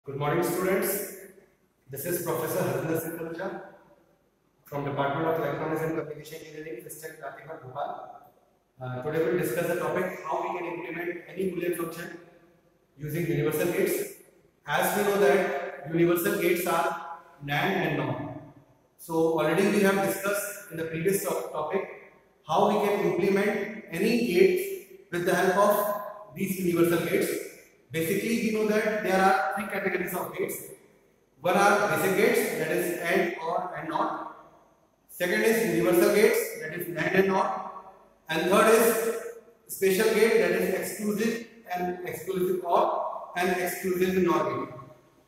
Good morning, students. This is Professor Harvinder Singh Kaluja from Department of Electronics and Communication Engineering, System Kartika Bhopal. Today we will discuss the topic how we can implement any Boolean function using universal gates. As we know that universal gates are NAND and NOR. So already we have discussed in the previous topic how we can implement any gates with the help of these universal gates. Basically, we know that there are three categories of gates. One are basic gates, that is AND, OR and NOT. Second is universal gates, that is NAND and NOR. And third is special gate, that is exclusive and exclusive OR and exclusive NOR gate.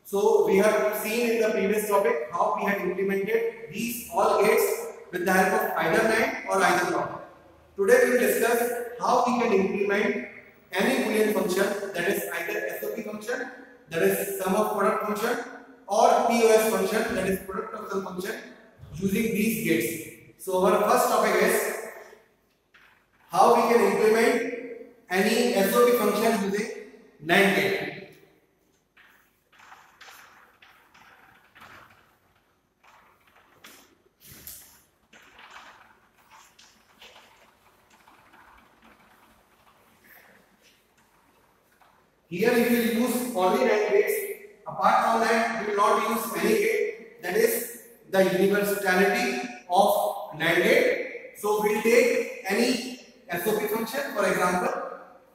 So we have seen in the previous topic how we have implemented these all gates with the help of either NAND or either NOR. Today we will discuss how we can implement any Boolean function, that is either SOP function, that is sum of product function, or POS function, that is product of sum function, using these gates. So our first topic is how we can implement any SOP function using NAND gate. Here we will use only NAND gates. Apart from that, we will not use any gate. That is the universality of NAND gate. So we will take any SOP function. For example,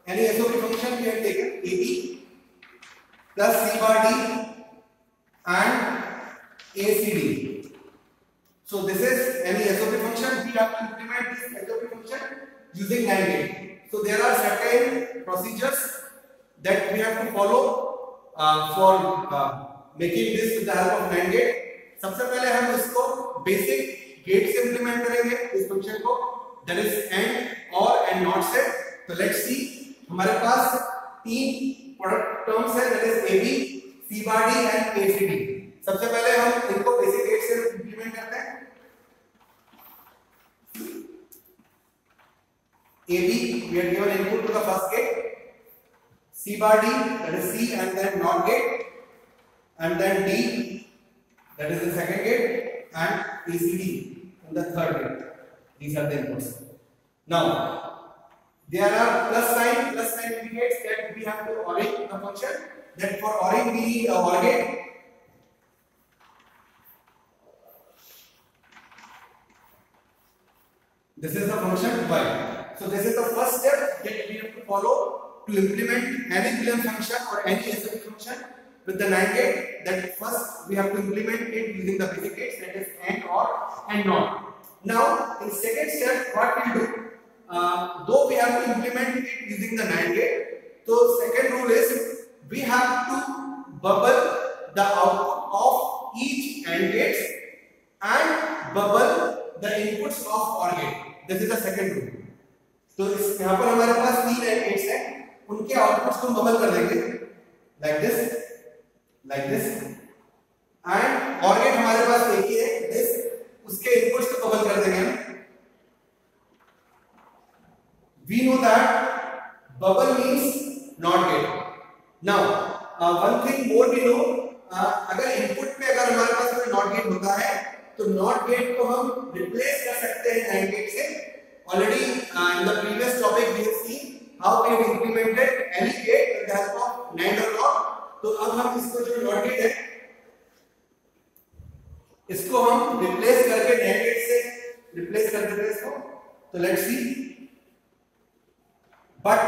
any SOP function we have taken AB plus C bar D and ACD. So this is any SOP function. We have to implement this SOP function using NAND gate. So there are certain procedures that we have to follow for making this with the help of NAND gate. सबसे पहले हम इसको basic gate से implement करेंगे इस function को, that is and और and not से. तो लेट्स सी, हमारे पास तीन प्रोडक्ट टर्म्स है, that is AB, C bar D and ACD. सबसे पहले हम इनको बेसिक गेट से इंप्लीमेंट करते हैं. AB we are given input to the first gate, C bar D, that is C and then NOT gate, and then D, that is the second gate, and ACD in the third gate. These are the inputs. Now there are plus sign indicates that we have to ORing the function. That for ORing we need a OR gate. This is the function y. So this is the first step that we have to follow to implement any Boolean function or any SOP function with the NAND gate. That first we have to implement it using the basic gates, that is AND, OR and NOT. Now in second step what we will do, though we have to implement it using the NAND gate, so second rule is we have to bubble the output of each AND gates and bubble the inputs of OR gate. This is the second rule. तो इस यहाँ पर हमारे पास तीन AND gates हैं, उनके outputs को बबल कर देंगे like this and OR gate हमारे पास एक ही है, दिस, उसके इनपुट्स को बबल कर देंगे हम. We know that bubble means NOT gate. Now one thing more we know, अगर इनपुट में अगर हमारे पास कोई नॉट गेट होता है तो नॉट गेट को हम रिप्लेस कर सकते हैं NAND गेट से. Already in the previous topic we have seen how we have implemented any gate with the help of NAND or NOR. तो अब हम इसको जो NOT gate है इसको हम रिप्लेस करके NAND gate से रिप्लेस कर देते हैं इसको. तो let's C, but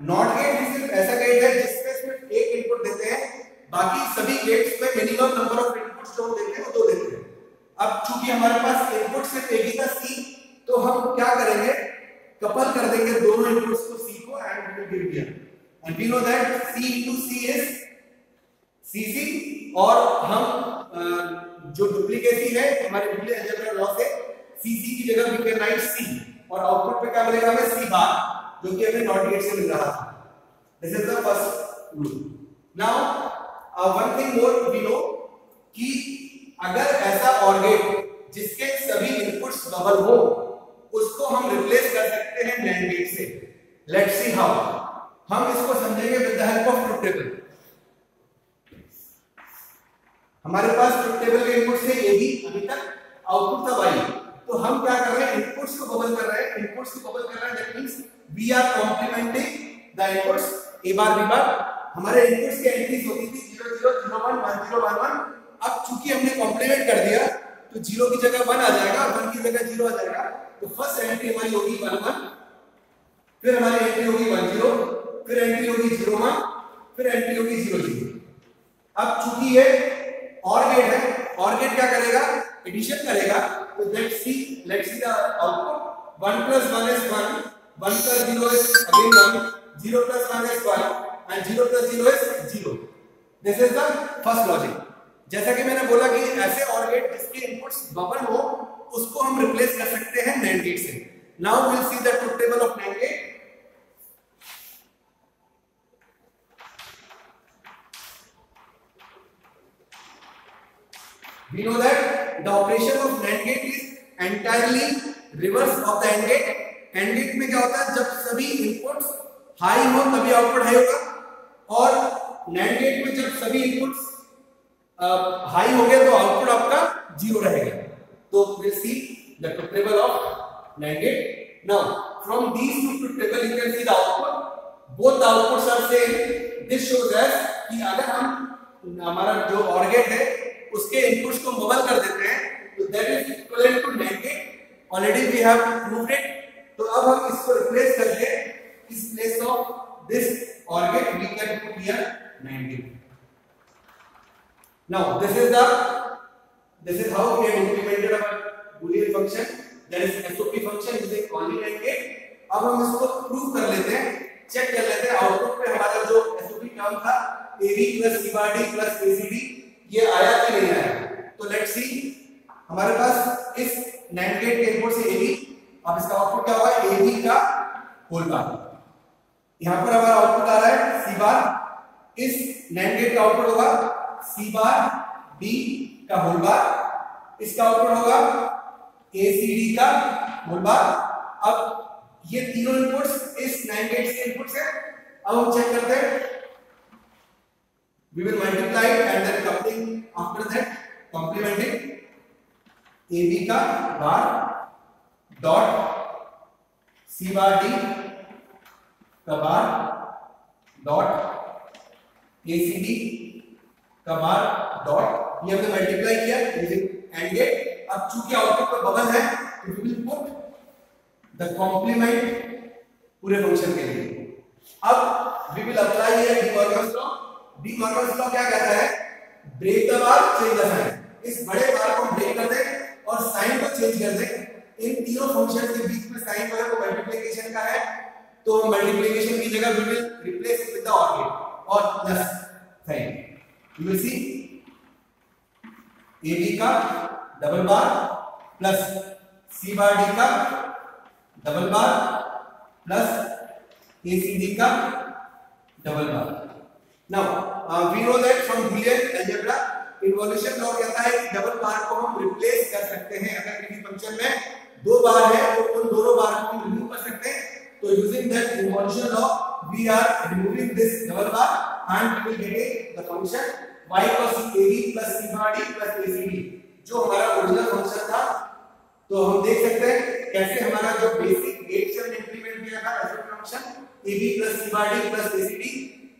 NOT gate सिर्फ ऐसा गेट है जिसमें सिर्फ एक इनपुट देते हैं, बाकी सभी गेट्स में मिनिमम नंबर ऑफ इनपुट्स जो देते हैं वो दो देते हैं. अब चूंकि हमारे पास इनपुट सिर्फ एक ही था C, तो हम क्या करेंगे, कपल कर देंगे दोनों इनपुट्स को C को and we will give here, and we know that C into C is CC, और हम जो डुप्लीकेसी है हमारे बूलियन अलजेब्रा लॉ से CC की जगह we can write C, और आउटपुट पे क्या मिलेगा हमें C बार, जो कि हमें नॉट गेट से मिल रहा था. This is the first rule. Now one thing more we know कि अगर ऐसा OR गेट जिसके सभी इनपुट्स बबल हो उसको हम रिप्लेस कर सकते हैं NAND गेट से. Let's see how. हम इसको समझेंगे with the help of truth table. हमारे पास ट्रुथ टेबल के इनपुट से ए बी, अभी तक आउटपुट था वाई। तो हम क्या कर रहे हैं, इनपुट्स को बबल कर रहे हैं, इनपुट्स को बबल कर रहे हैं, that means we are complementing the inputs A bar B bar. हमारे इनपुट्स की एंट्रीज होती थी 0 0 0 1 1 0 1 1। अब चूंकि हमने कॉम्प्लीमेंट कर दिया तो 0 की जगह 1 आ जाएगा, 1 की जगह 0 आ जाएगा। तो फर्स्ट एंट्री हमारी होगी 1 1, फिर हमारी एंट्री होगी 1 0, फिर एंट्री होगी 0 1, फिर एंट्री होगी 0 0। अब चूंकि ये OR गेट है, OR गेट क्या करेगा, एडिशन करेगा। तो let's see the output. 1 + 1 is 1, 1 + 0 is again 1, 0 + 1 is 1 and 0 + 0 is 0। This is the first logic. जैसा कि मैंने बोला कि ऐसे OR गेट जिसके इनपुट्स बबल हो उसको हम रिप्लेस कर सकते हैं NAND गेट से। Now we will see the truth table of NAND gate. We know that the operation of NAND gate is entirely reverse of the AND gate। AND gate में क्या होता है, जब सभी इनपुट्स हाई हो तभी output high होगा, और NAND गेट में जब सभी इनपुट्स हाई हो गए तो आउटपुट आपका 0 रहेगा। तो we'll see the truth table of NAND gate। Now from these two truth table you can see the output, both the outputs are same। This shows us कि अगर हम हमारा जो OR गेट है उसके इनपुट्स को बबल कर देते हैं तो that is equivalent to NAND gate. Already we have proved it. तो अब हम इसको रिप्लेस करके इस place of this OR gate we can put here NAND gate. Now this is how we have implemented our Boolean function, that is SOP function using only NAND gate. अब हम इसको prove कर लेते हैं, check कर लेते हैं output पे हमारा जो SOP टर्म था AB + C bar D + ACD ये आया कि नहीं आया। तो लेट्स सी, हमारे पास इस NAND गेट के इनपुट से AB, अब इसका आउटपुट क्या होगा, AB का होल बार। यहां पर हमारा आउटपुट आ रहा है C बार, इस NAND गेट का आउटपुट होगा C बार D का होल बार, इसका आउटपुट होगा ACD का होल बार। अब ये तीनों इनपुट्स इस NAND गेट के इनपुट्स हैं। अब हम चेक करते हैं, we will multiply it and then coupling after that, complementing AB का बार डॉट C बार D का बार डॉट ACD का बार डॉट, ये हमने मल्टीप्लाई किया यूजिंग AND गेट। अब चूंकि आउटपुट पर बबल है तो we will put the complement पूरे फंक्शन के लिए। अब we will apply here De Morgan's law। De Morgan's law क्या कहता है, break the bar change the sign. इस बड़े बार को ब्रेक कर दे और साइन को चेंज कर दे। इन तीनों फंक्शंस के बीच में साइन वाला को मल्टीप्लिकेशन का है तो मल्टीप्लिकेशन की जगह we will replace it with the OR gate और plus sign. You will see AB का double bar plus C bar D का डबल बार प्लस ACD का double bar. Now we know that from Boolean algebra involution law कहता है कि double बार को हम replace कर सकते हैं। अगर किसी फंक्शन में दो बार है तो उन दोनों बार को हम रिमूव कर सकते हैं। तो using that involution law we are removing this double bar and we will get the function y + AB + C bar D + ACD जो हमारा ओरिजिनल फंक्शन था। तो हम देख सकते हैं कैसे हमारा जो बेसिक गेट से हमने इंप्लीमेंट किया था ऐसा function AB + C bar D + ACD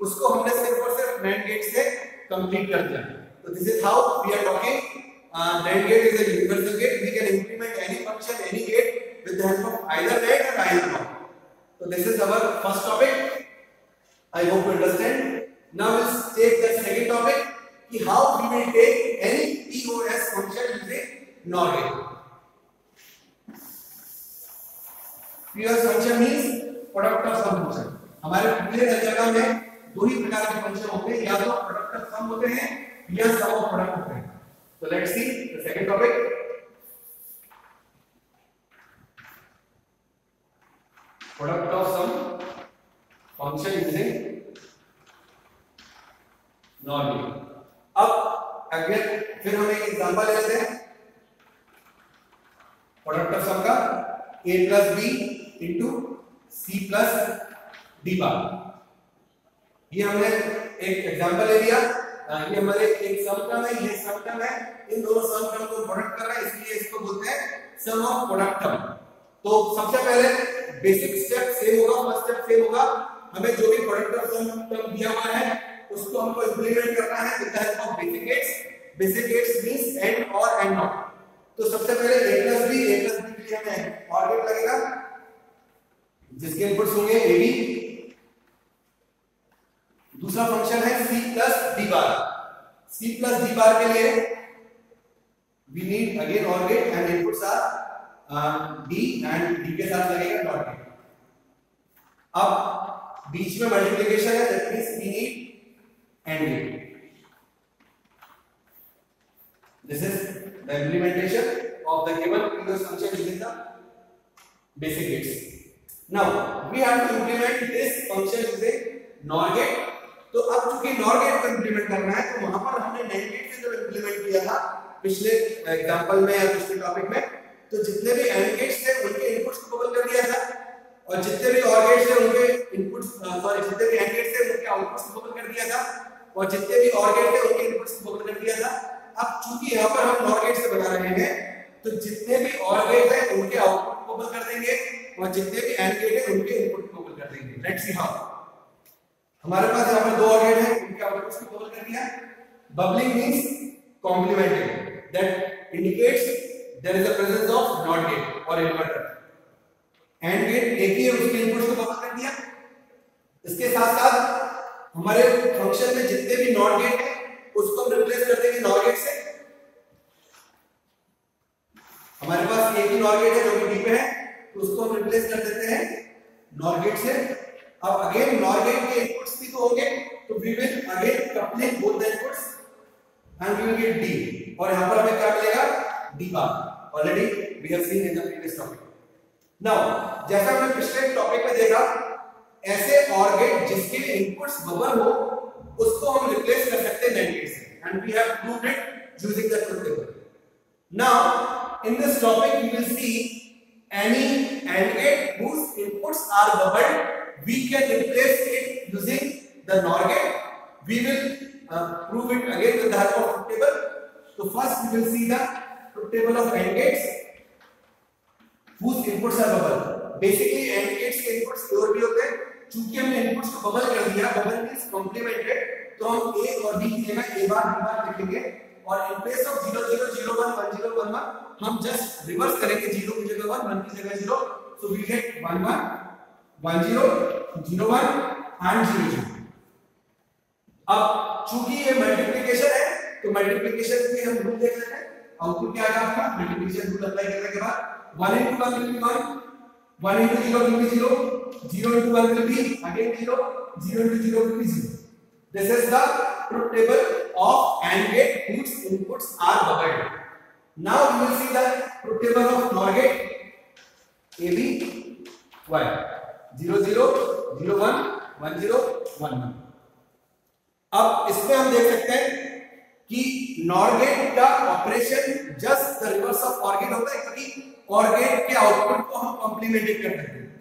उसको हमने सिर्फ और सिर्फ NAND गेट से कंप्लीट कर दिया। तो this is how we are talking NAND gate is a universal gate. We can implement any function any gate with the help of either NAND or either NOR। तो this is our first topic. I hope you understand. Now let's take the second topic कि how we will take any POS function using NOR gate. POS function means product of sum function. हमारे Boolean algebra में दो ही प्रकार के function होते हैं, या तो प्रोडक्ट ऑफ सम होते हैं या सम ऑफ प्रोडक्ट होते हैं। तो let's see the second topic. Product of sum function using NOR gate. अब अगेन फिर हम एक एग्जांपल लेते हैं प्रोडक्ट ऑफ सम का A + B * C + D बार। ये हमने एक एग्जांपल ले लिया ये हमारे एक सम टर्म है, ये सम टर्म है, इन दोनों सम टर्म को प्रोडक्ट कर रहा है, इसलिए इसको बोलते हैं सम ऑफ प्रोडक्ट टर्म। तो सबसे पहले बेसिक स्टेप सेम होगा, फर्स्ट स्टेप सेम होगा, हमें जो भी प्रोडक्ट ऑफ सम टर्म दिया हुआ है उसको हमको इंप्लीमेंट करना है with the help of basic gates. Basic gates means AND और एंड नॉट। तो सबसे पहले a + b के लिए हमें और गेट लगेगा जिसके इनपुट्स होंगे a b। दूसरा फंक्शन है c + d बार। c + d बार के लिए we need again OR gate and inputs are d and d के साथ लगेगा डॉट गेट। अब बीच में मल्टीप्लिकेशन है, that means we need and gate. This is the implementation of the given previous function using the basic gates. Now we have to implement this function using NOR gate. तो अब चूंकि NOR gate को implement करना है तो वहां पर हमने NAND gate से जब implement किया था पिछले एग्जांपल में या पिछले टॉपिक में, तो जितने भी AND gates थे उनके इनपुट्स को बबल कर दिया था और जितने भी OR gates थे उनके इनपुट्स जितने भी AND gates थे उनके आउटपुट्स को बबल कर दिया था और जितने भी OR gates थे उनके इनपुट्स को बबल कर दिया था। अब चूंकि यहाँ पर हम NOR गेट से बना रहे हैं तो जितने भी OR गेट है उनके आउटपुट को बबल कर देंगे और जितने भी AND गेट है उनके इनपुट को बबल कर देंगे। Let's see how. हमारे पास यहाँ पर दो OR गेट है, उनके आउटपुट्स को बबल कर दिया। Bubbling means complementing, that indicates there is a presence of NOT gate और इन्वर्टर। AND गेट एक ही है, उसके इनपुट्स को बबल कर दिया। इसके साथ साथ हमारे फंक्शन में जितने भी NOT गेट है उसको हम रिप्लेस कर देंगे NOR गेट से। हमारे पास एक ही NOR गेट है जो कि डी पे है, तो उसको हम रिप्लेस कर देते हैं NOR गेट से। अब अगेन NOR गेट के इनपुट्स भी तो होंगे, तो we will again coupling both the inputs and we will get D, और यहां पर हमें क्या मिलेगा, D bar. Already we have seen in the previous topic. Now जैसा हमने पिछले टॉपिक में देखा, ऐसे OR गेट जिसके इनपुट्स बबल हो उसको हम रिप्लेस कर सकते हैं NAND गेट से, and we have proved it using the truth table. Now in this topic we will see any AND gate whose inputs are bubbled, we can replace it using the NOR gate. We will prove it again with the help of truth table. So first we will see the truth table of AND gates whose inputs are bubbled. Basically AND gates के inputs और भी होते हैं, चूंकि हमने inputs को bubble कर दिया, बबल मींस कॉम्प्लीमेंटेड, तो हम a और b की जगह a बार b बार लिखेंगे और इन प्लेस ऑफ 0 0 0 1 1 0 1 1 हम जस्ट रिवर्स करेंगे, 0 की जगह 1 1 की जगह 0, सो वी गेट 1 1 1 0 0 1 एंड 0 0। अब चूंकि ये मल्टीप्लिकेशन है तो मल्टीप्लिकेशन के हम रूल देख लेते हैं। आउटपुट क्या आएगा आपका, मल्टीप्लिकेशन रूल अप्लाई करने के बाद 1 into 1 will be 1, 1 into 0 will be 0, 0 into 1 will be again 0, 0 into 0 will be 0. This is the truth table of AND gate whose inputs are bubbled. Now we will see the truth table of NOR gate AB Y 0 0 0 1 1 0 1 1। अब इसमें हम देख सकते हैं कि NOR gate का operation just the reverse of OR gate होता है, क्योंकि OR gate के आउटपुट को हम कॉम्प्लीमेंटेड कर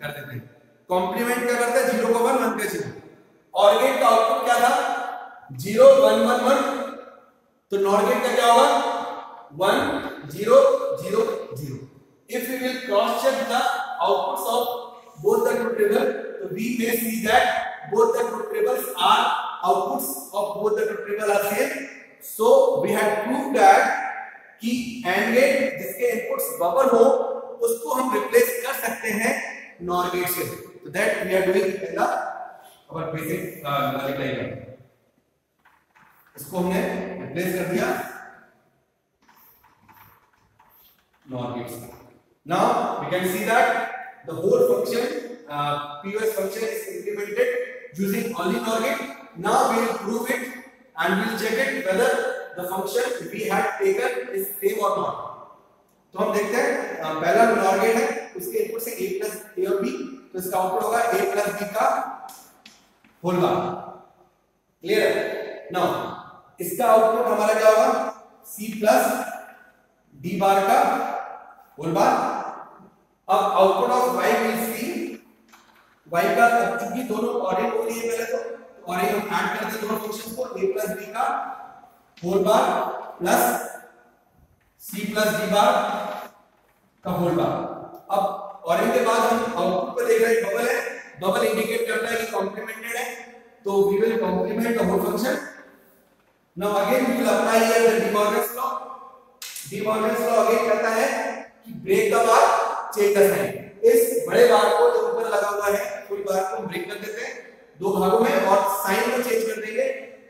देते हैं। कॉम्प्लीमेंट क्या करता है, 0 को 1 1 को 0। OR gate का आउटपुट क्या था, 0 1 1 1, तो NOR gate का क्या होगा, 1 0 0 0। If we will cross check the outputs of both the truth table, so we may see that both the truth tables are outputs of both the truth table are same. So we have proved that कि AND gate जिसके inputs bubble हो उसको हम replace कर सकते हैं NOR gate से। So that we are doing in the our basic multiplying। इसको हमने रिप्लेस कर दिया NOR gate से। Now we can see that the whole function POS function is implemented using only NOR gate. Now we will prove it and we will check it whether the function we had taken is same or not. तो हम देखते हैं, पहला NOR gate है, उसके input से a plus a और b, तो इसका आउटपुट होगा a plus b का होल बार। क्लियर? नाउ इसका आउटपुट हमारा क्या होगा, c plus d बार का होल बार। अब output of y will see y का, चूंकि दोनों ऑर्डिनल हो रही है पहले तो और ये हम ऐड करते हैं दोनों फंक्शंस को a प्लस b का whole bar plus c plus d bar का होल बार। अब और इनके बाद हम आउटपुट पे देख रहे हैं बबल है, बबल इंडिकेट करता है कि कॉम्प्लीमेंटेड है, तो we will complement the whole function. Now again we will apply here the De Morgan's law. De Morgan's law again कहता है कि break the bar change the sign. इस बड़े बार को जो ऊपर लगा हुआ है फुल बार को हम ब्रेक कर देते हैं दो भागों में और साइन को चेंज कर देंगे,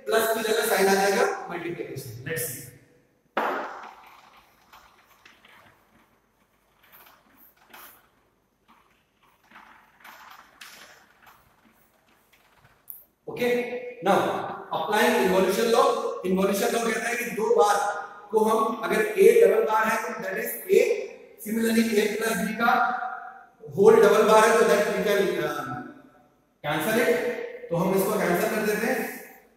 प्लस की जगह साइन आ जाएगा multiplication. Let's see. Okay, now applying involution law. Involution law कहता है कि दो बार को हम अगर a डबल बार है तो that is a, similarly a plus b का होल डबल बार है तो that we can cancel it, तो हम इसको कैंसिल कर देते हैं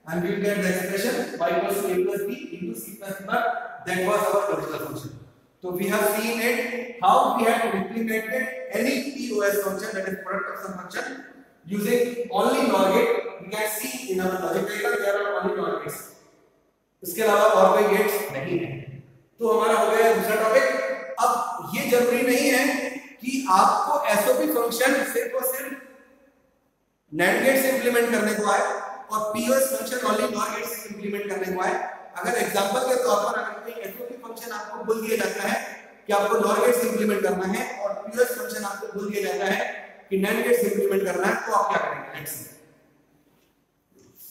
and we will get the expression y equals to a plus b into c plus b, that was our original function. तो we have seen it how we have implemented any POS function, that is product of some function, using only NOR gate. We can see in our logic diagram there are only NOR gates, इसके अलावा और कोई gets नहीं है। तो हमारा हो गया दूसरा टॉपिक। अब ये जरूरी नहीं है कि आपको एसओपी फंक्शन सिर्फ और सिर्फ NAND गेट से इंप्लीमेंट करने को आए और POS function only NOR gate से इंप्लीमेंट करने को आए। अगर एग्जांपल के तौर पर अगर कोई एसओपी फंक्शन आपको बोल दिया जाता है कि आपको NOR गेट से इंप्लीमेंट करना है और POS फंक्शन आपको बोल दिया जाता है कि NAND गेट से इंप्लीमेंट करना है, तो आप क्या करेंगे? Let's see.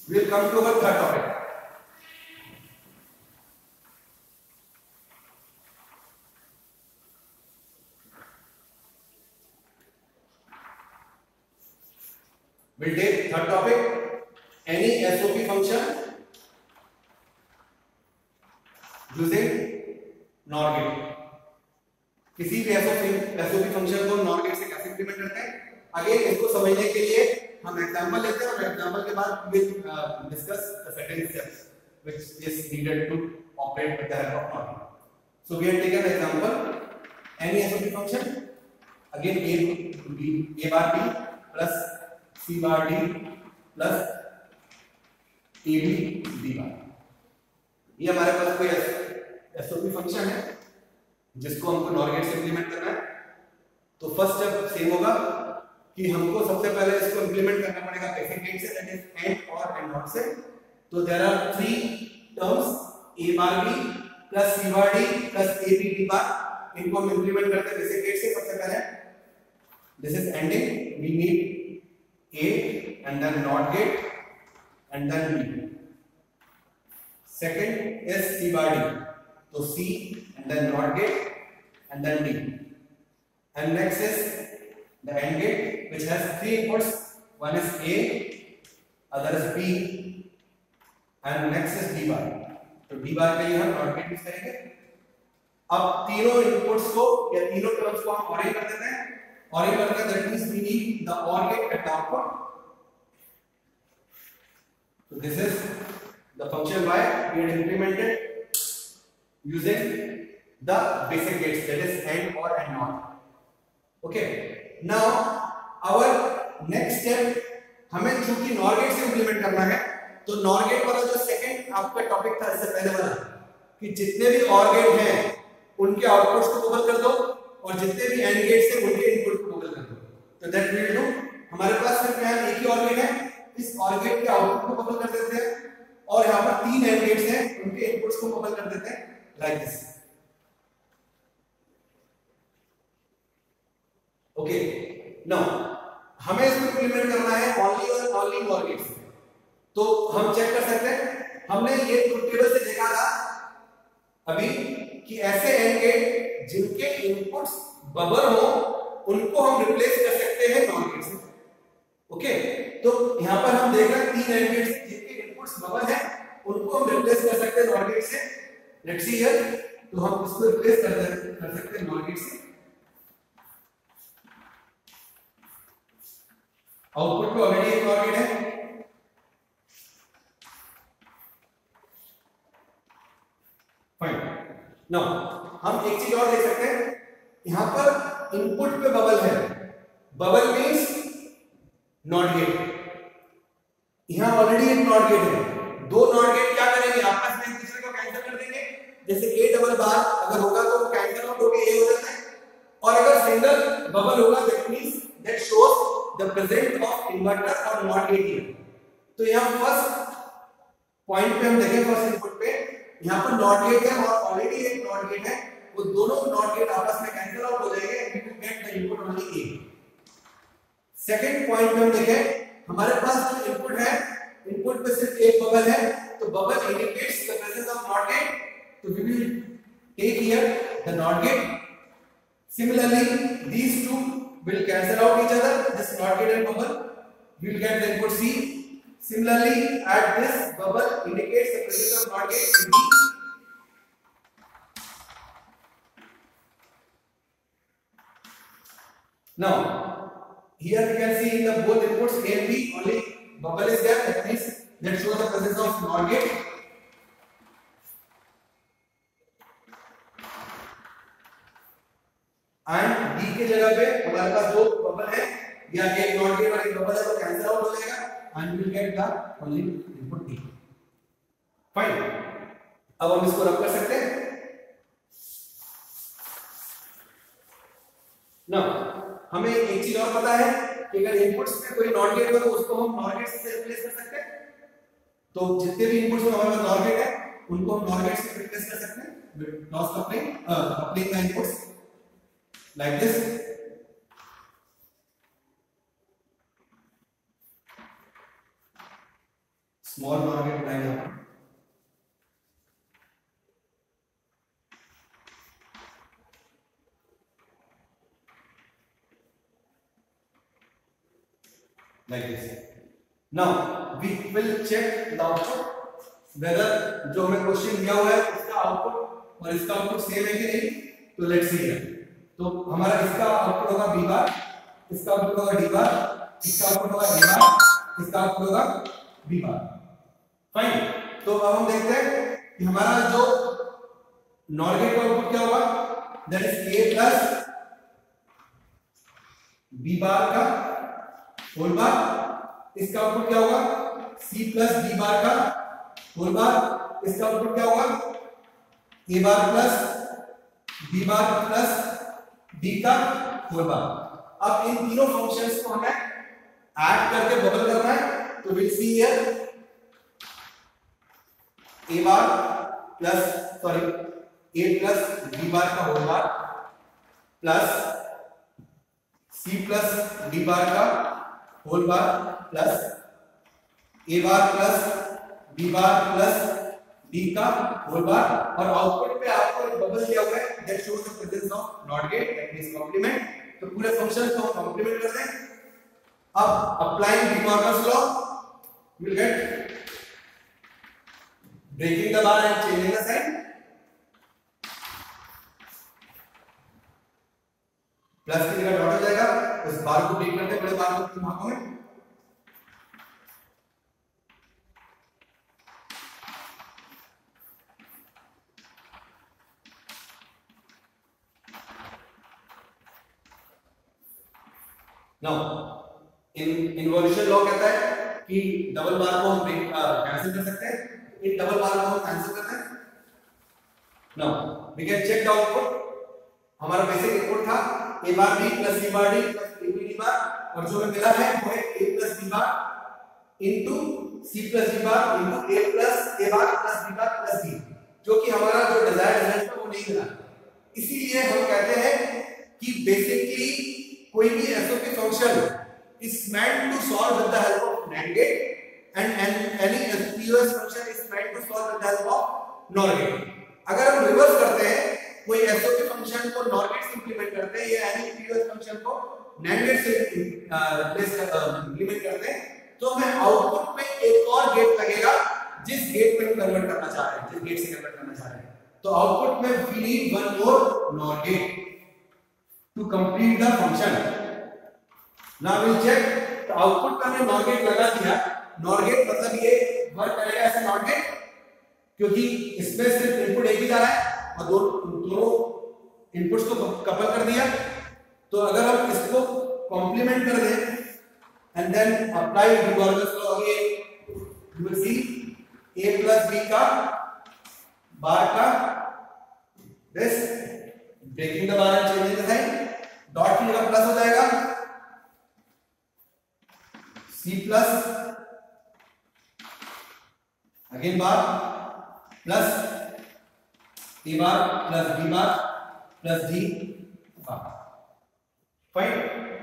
We will come to our third topic. We'll take third topic, any SOP function using NOR gate। किसी भी SOP फंक्शन को NOR गेट से कैसे इंप्लीमेंट करते हैं, अगेन इसको समझने के लिए हम एग्जांपल लेते हैं और एग्जांपल के बाद we will discuss the certain steps which is needed to operate with the help of NOR gate। So we have taken example, any SOP function, again a bar b plus c bar d plus a b d bar। ये हमारे पास कोई SOP function है जिसको हमको NOR gate से implement करना है। तो फर्स्ट स्टेप सेम होगा कि हमको सबसे पहले इसको इंप्लीमेंट करना पड़ेगा बेसिक गेट से, दैट इज एंड और एंड नॉट से। तो there are three terms a bar b plus c bar d plus a b d bar. इनको हम इंप्लीमेंट करते हैं बेसिक गेट से। सबसे पहले this is anding, we need a and then NOT gate and then b। second is c bar d, so c and then NOT gate and then d, and next is the AND gate which has three inputs, one is a, other is b and next is d bar। तो d bar के लिए हम NOT gate use करेंगे। अब तीनों inputs को या तीनों टर्म्स को हम ऑर कर देते हैं। और ये करते हैं that means we need the OR gate at the output। So this is the function y we had implemented using the basic gates, that is AND or AND NOT। Okay, now our next step, हमें चूंकि NOR gate से implement करना है तो NOR gate वाला जो second आपका topic था इससे पहले वाला कि जितने भी OR gate हैं उनके आउटपुट्स को बबल कर दो और जितने भी AND गेट्स हैं उनके इनपुट को बबल कर दो। तो दैट विल डू। हमारे पास सिर्फ यहाँ एक ही OR गेट है, इस OR गेट के आउटपुट को बबल कर देते हैं और यहाँ पर तीन AND गेट्स हैं उनके इनपुट्स को बबल कर देते हैं लाइक दिस। ओके, नाउ हमें इसको इंप्लीमेंट करना है ओनली और ओनली NOR गेट्स। तो हम चेक कर सकते हैं, हमने ये टेबल से देखा था अभी कि ऐसे AND गेट जिनके इनपुट्स बबल हो उनको हम रिप्लेस कर सकते हैं NOR गेट से। ओके, तो यहां पर हम देख रहे हैं तीन AND गेट्स जिनके इनपुट्स बबल है उनको हम रिप्लेस कर सकते हैं NOR गेट से। लेट्स सी हियर, तो हम इसको रिप्लेस कर सकते हैं NOR गेट से। आउटपुट पे ऑलरेडी एक NOR गेट है। फाइन, नाउ हम एक चीज और देख सकते हैं, यहां पर इनपुट पे बबल है। Bubble means NOT gate. यहाँ ऑलरेडी एक नॉट गेट है, दो नॉट गेट क्या करेंगे, आपस में एक दूसरे को कैंसिल कर देंगे। जैसे ए डबल बार अगर होगा तो वो कैंसिल आउट होके ए हो जाता है, और अगर सिंगल बबल होगा that means that shows the presence of inverter और नॉट गेट हियर। तो यहाँ फर्स्ट पॉइंट पे हम देखें, फर्स्ट इनपुट पे यहाँ पर नॉट गेट है और ऑलरेडी एक नॉट गेट है, वो दोनों नॉट गेट आपस में कैंसिल आउट हो जाएंगे and we will get the input only A. Second point पे हम देखें, हमारे पास जो इनपुट है, इनपुट पे सिर्फ एक बबल है, तो bubble indicates the presence of not gate, तो we will take here the not gate. Similarly, these two will cancel out each other, this not gate and bubble, we will get the input C. Similarly, at this bubble indicates the presence of not gate in B. Now, here we can see in the both inputs A and B, only bubble is there, that means that shows the presence of not gate. And D के जगह पे हमारे पास दो bubble है, या एक not gate और एक बबल है, तो कैंसिल आउट हो जाएगा and we will get the only input D. Fine, अब हम इसको रब कर सकते हैं ना। हमें एक चीज और पता है कि अगर इनपुट्स में कोई नॉट गेट हो तो उसको हम नॉट गेट से रिप्लेस कर सकते हैं। तो जितने भी इनपुट्स में हमारे पास नॉट गेट है उनको हम नॉट गेट से रिप्लेस कर सकते हैं, loss coupling the inputs like this. Small market diagram. Like this. Now we will check the output whether जो हमें क्वेश्चन दिया हुआ है उसका आउटपुट और इसका आउटपुट सेम है कि नहीं। तो लेट्स सी हियर, तो हमारा इसका आउटपुट होगा बी बार, इसका आउटपुट होगा डी बार, इसका आउटपुट होगा ए बार, इसका आउटपुट होगा बी बार। फाइन, तो अब हम देखते हैं कि हमारा जो नॉट गेट का आउटपुट क्या होगा, that is A plus B bar का होल बार। इसका आउटपुट क्या होगा, सी प्लस डी बार का होल बार। इसका आउटपुट क्या होगा, A bar plus B bar plus D का होल बार। अब इन तीनों फंक्शंस को हमें ऐड करके बबल करना है, तो we'll see here A bar plus A plus B bar का whole bar plus C plus D bar का whole bar plus A bar plus B bar plus D का होल बार। और output पे आपको एक बबल दिया हुआ है that shows the presence of not gate, that means complement. तो पूरे फंक्शन को कॉम्प्लीमेंट कर दें। अब applying De Morgan's law we'll get breaking the bar and changing the sign, plus की जगह डॉट हो जाएगा, उस बार को ब्रेक करते बड़े बार को तीन भागों में। नाउ इन्वोल्यूशन लॉ कहता है कि डबल बार को हम कैंसिल कर सकते हैं, इन डबल बार को हम कैंसिल करते हैं। Now we can check the output. हमारा बेसिक इनपुट था A bar B plus C bar D plus A B D bar, और जो हमें मिला है वो है A plus B bar into C plus D bar into A plus A bar plus B bar plus D, जो कि हमारा जो डिजायर्ड रिजल्ट है वो नहीं मिला। इसीलिए हम कहते हैं कि बेसिकली कोई भी SOP function is meant to solve with the help of NAND gate and any POS function is meant to solve with the help of NOR gate। अगर हम रिवर्स करते हैं, कोई एसओपी फंक्शन को NOR gate से implement करते हैं या any POS फंक्शन को NAND gate से इंप्लीमेंट करते हैं, तो हमें आउटपुट में एक और गेट लगेगा जिस गेट में हम कन्वर्ट करना चाह रहे हैं, जिस गेट से कन्वर्ट करना चाह रहे हैं। तो आउटपुट में we need one more NOR gate to complete the function। Now we'll check, तो आउटपुट का हमने नॉट गेट लगा दिया। नॉट गेट मतलब ये वर्क करेगा ऐसा नॉट गेट, क्योंकि इसमें सिर्फ इनपुट एक ही जा रहा है और दोनों इनपुट्स को कपल कर दिया। तो अगर हम इसको कॉम्प्लीमेंट कर दें and then apply De Morgan's law again, you will see a plus b का बार का this breaking the bar and changing the sign dot की जगह प्लस हो जाएगा c plus again bar plus a bar plus b bar plus d bar. Fine.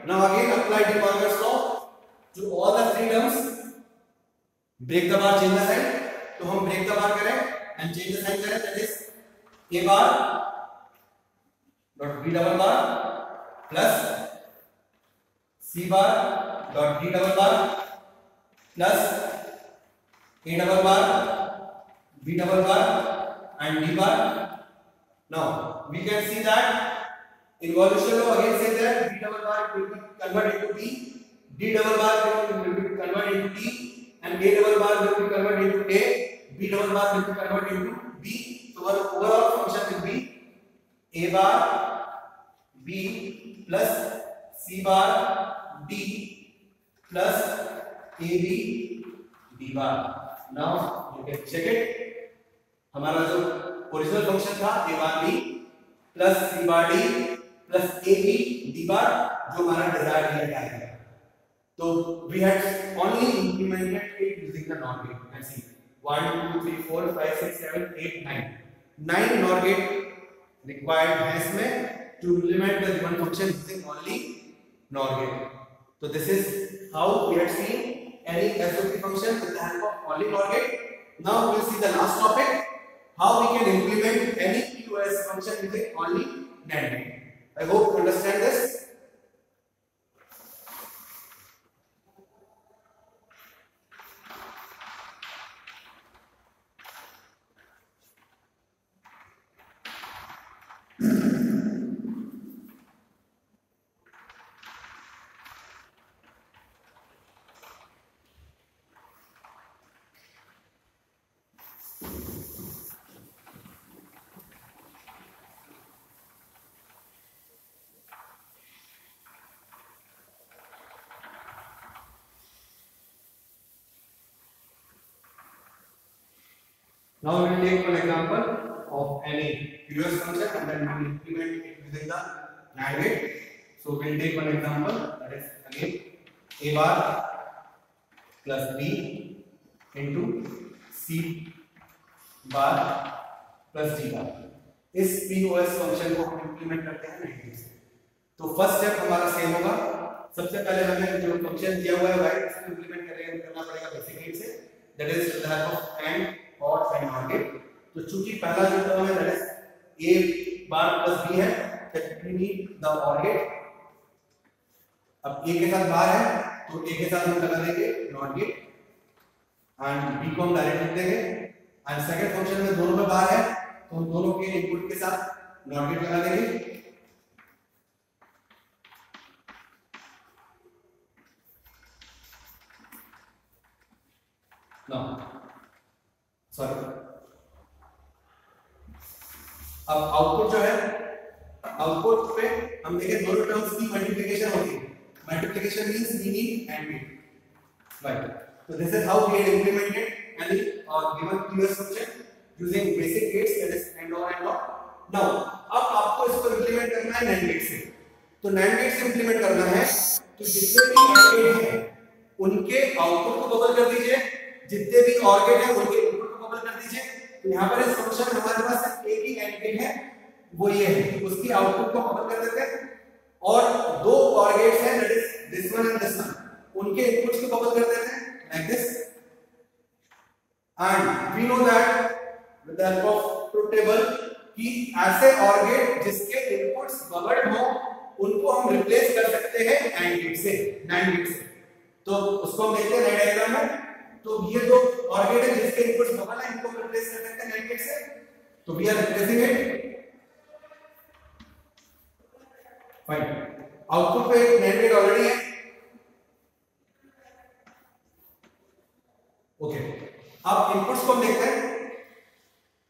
Now again apply De Morgan's law to all the three terms. Break the bar, change the sign. तो हम break the bar करें and change the sign करें. That is a bar dot b double bar plus c bar dot d double bar plus a double bar, b double bar, and d bar. Now we can see that involution law again says that b double bar will be converted into b, d double bar will be converted into d, and a double bar will be converted into a, b double bar will be converted into b. So our overall function will be a bar b plus c bar d plus ab d bar. Now you can check it. हमारा जो original function था a bar b plus c bar d plus ab d bar जो हमारा desired result आएगा. तो we had only implemented it using the NOR gate. You can see 1 2 3 4 5 6 7 8 9 NOR gate required है इसमें to implement the given function using only NOR gate. So this is how we had seen any SOP function with the help of only NOR gate. Now we will see the last topic, how we can implement any POS function using only NAND gate. I hope you understand this. Now we will take one example of any POS function and then we will implement it within the NAND gate. So we will take one example, that is again a bar plus b into c bar plus d bar. इस POS function को हम implement करते हैं NAND gate से. तो first step हमारा same होगा. सबसे पहले हमें जो फंक्शन दिया हुआ है y उसको implement करना पड़ेगा बेसिक गेट से, that is with the help of AND और साइन NOR गेट. तो चूंकि पहला जो टर्म है that is a bar plus b है, that we need the OR gate. अब a के साथ बार है तो a के साथ हम लगा देंगे NOR गेट एंड b को हम डायरेक्ट लिख देंगे. एंड सेकंड फंक्शन में दोनों में बार है तो हम दोनों के इनपुट के साथ NOR गेट लगा देंगे. सॉरी, अब आउटपुट जो है, आउटपुट पे हम देखें दोनों टर्म्स की मल्टीप्लिकेशन होगी. Multiplication means we need and gate, right. So this is how we had implemented any given POS function using basic gates, that is AND OR AND OR. Now अब आपको इसको implement करना है NAND gate से. तो NAND gate से implement करना है तो जितने भी AND gate हैं उनके आउटपुट को बबल कर दीजिए, जितने भी OR gate हैं उनके इनपुट को बबल कर दीजिए. तो यहाँ पर इस फंक्शन में हमारे पास सिर्फ एक ही AND gate है, वो ये है, उसकी आउटपुट को बबल कर देते हैं. और दो OR gates हैं, that is this one and this one, उनके इनपुट्स को बबल कर देते हैं like this. And we know that with the help of truth table कि ऐसे OR gate जिसके इनपुट्स बबल्ड हो उनको हम रिप्लेस कर सकते हैं AND gate से, NAND gate से. तो उसको हम देखते हैं नए डायग्राम में. तो ये दो OR gate है जिसके इनपुट्स बबल है, इनको रिप्लेस कर सकते हैं NAND gate से. तो we are replacing it. Fine. Output पे NAND gate ऑलरेडी है. ओके, अब इनपुट्स को हम देखते हैं.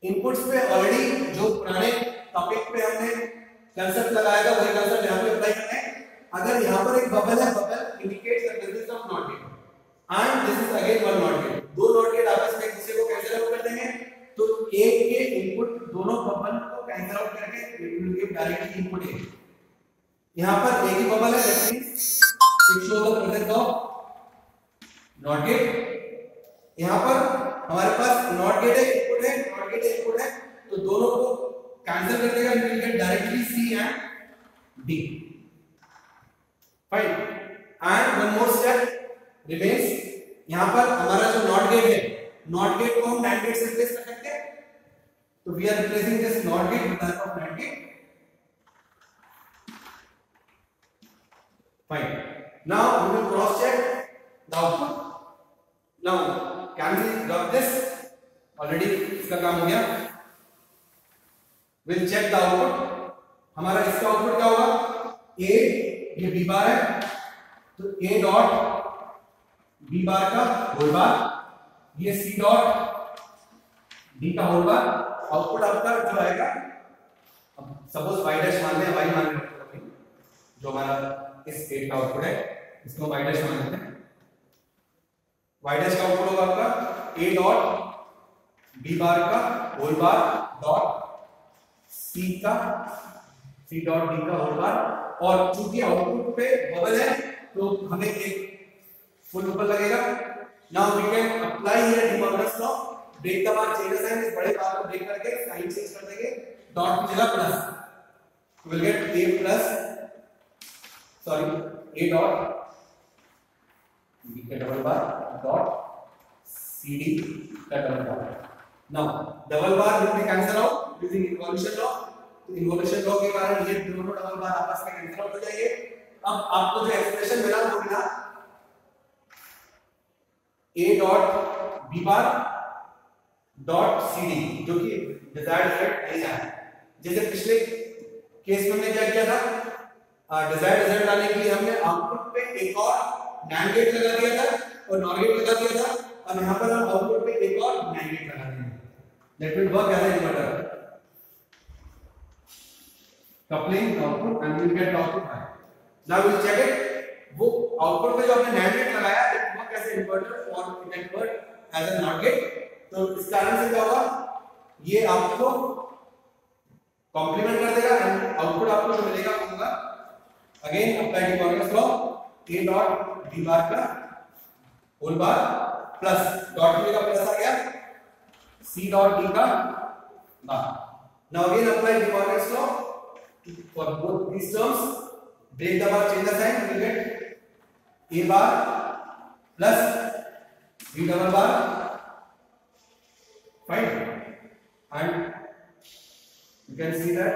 इनपुट्स पे ऑलरेडी जो पुराने टॉपिक पे हमने कंसेप्ट लगाया था वही कंसेप्ट यहाँ पे अप्लाई करते हैं. अगर यहाँ पर एक बबल है, bubble indicates the presence of NOT gate and this is again one NOT gate. दो नॉट गेट आपस में एक दूसरे को कैंसिल आउट कर देंगे, तो एक के इनपुट दोनों बबल को कैंसिल आउट करके it will give directly input A. यहां पर एक ही बबल है, that means it show the presence of not gate. यहां पर हमारे पास नॉट गेट है, इनपुट है, नॉट गेट है, इनपुट है, तो दोनों को कैंसिल कर देगा, you will get directly C and D. Fine, and one more step remains. यहां पर हमारा जो नॉट गेट है, नॉट गेट को हम नैंड गेट से रिप्लेस कर सकते हैं, तो we are replacing this not gate with that of NAND gate. Fine, now we will cross check the output. Now can we drop this, already इसका काम हो गया। Will check the output. हमारा इसका आउटपुट क्या होगा, ए, ये बी बार है, तो ए डॉट बी बार का होल बार, ये सी डॉट डी का होल बार। आउटपुट आपका जो आएगा, अब सपोज y डैश मान लें, y मान लें, जो हमारा इस गेट का आउटपुट है इसको y डैश मान लेते हैं। y डैश का आउटपुट होगा आपका a डॉट b बार का whole bar dot c dot d का होल बार। और चूंकि आउटपुट पे बबल है तो हमें एक फुल बबल लगेगा। Now we can apply here De Morgan's law, break the bar change sign, इस बड़े बार को ब्रेक करके साइन चेंज कर देंगे, डॉट की जगह plus, will get a plus sorry a dot b का डबल बार डॉट cd का double bar. Now double bar will be cancel out using involution law, तो इन्वोल्यूशन लॉ के कारण ये दोनों डबल बार आपस में कैंसिल आउट हो जाएंगे। अब आपको जो एक्सप्रेशन मिला वो मिला a dot b bar dot cd, जो कि डिजायर्ड रिजल्ट नहीं आया। जैसे पिछले केस में हमने क्या किया था, डिजायर्ड रिजल्ट आने के लिए हमने आउटपुट पे एक और नैंड गेट लगा दिया था और नॉर गेट लगा दिया था। अब यहां पर हम आउटपुट पे एक और नैंड गेट लगा देंगे, that will work as an inverter, coupling output and we'll get output high. Now we'll check it, वो आउटपुट पे जो हमने नैंड गेट लगाया it work as an inverter और it work as an NOT gate. तो इस कारण से क्या होगा, ये आपको कॉम्प्लीमेंट कर देगा एंड आउटपुट आपको जो मिलेगा वो होगा again apply De Morgan's law, a dot b bar का होल बार प्लस डॉट की जगह प्लस आ गया c डॉट d का bar. Now again apply De Morgan's law for both these terms, break the bar, change the sign, you get a bar plus b double bar। Fine, and you can see that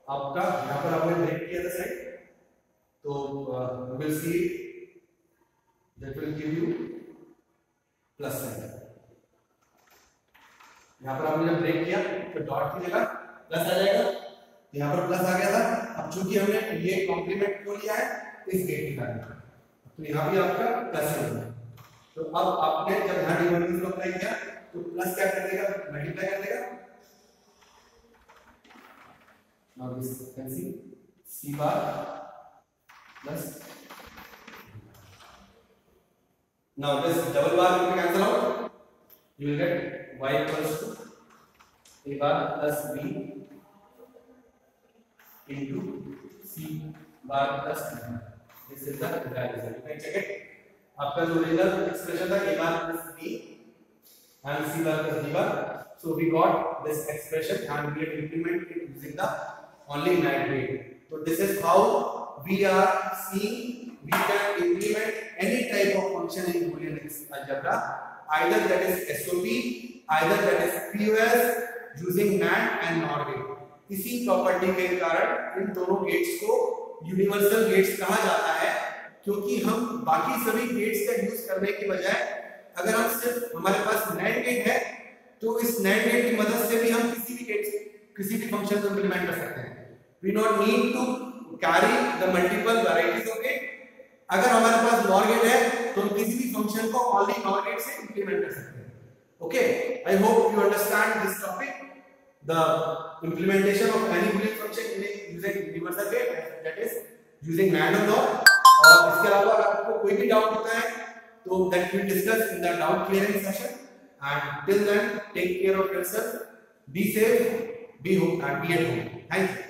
आपका यहाँ पर आपने break किया था side, तो you will see that will give you plus sign. यहाँ पर आपने जब ब्रेक किया तो डॉट की जगह प्लस आ जाएगा, यहाँ पर प्लस आ गया था। अब चूंकि हमने ये कॉम्प्लीमेंट को लिया है इस गेट के कारण, तो यहाँ भी आपका प्लस है। तो अब आपने जब यहाँ डिमॉर्गन्स लॉ अप्लाई किया तो प्लस क्या कर देगा, मल्टीप्लाई कर देगा। Now this can see c bar plus, now this double bar will be cancel out, you will get y equals to a bar plus b into c bar plus b। this is the desired result, you can check it। आपका जो original expression था a bar plus b and c bar plus d bar, so we got this expression and we have implemented it using the only NAND gate। so this is how we are seeing we can implement any type of function in Boolean algebra, either that is SOP, either that is POS, using NAND and NOR gate। इसी property के कारण इन दोनों gets को universal gets कहा जाता है, क्योंकि हम बाकी सभी गेट्स का यूज करने के बजाय अगर हम सिर्फ हमारे पास NAND गेट है तो इस NAND गेट की मदद से भी हम किसी भी फंक्शन को इंप्लीमेंट कर सकते हैं। We not need to carry the multiple varieties of gate। अगर हमारे पास NOR गेट है तो हम किसी भी फंक्शन को ओनली NOR गेट से इंप्लीमेंट कर सकते हैं। Okay, I hope you understand this topic. the implementation of any boolean function using universal gate, that is using random NOR. और इसके अलावा अगर आपको कोई भी डाउट होता है तो that we discuss in the doubt clearing session. And till then, take care of yourself, be safe, be home and be at home. Thank you.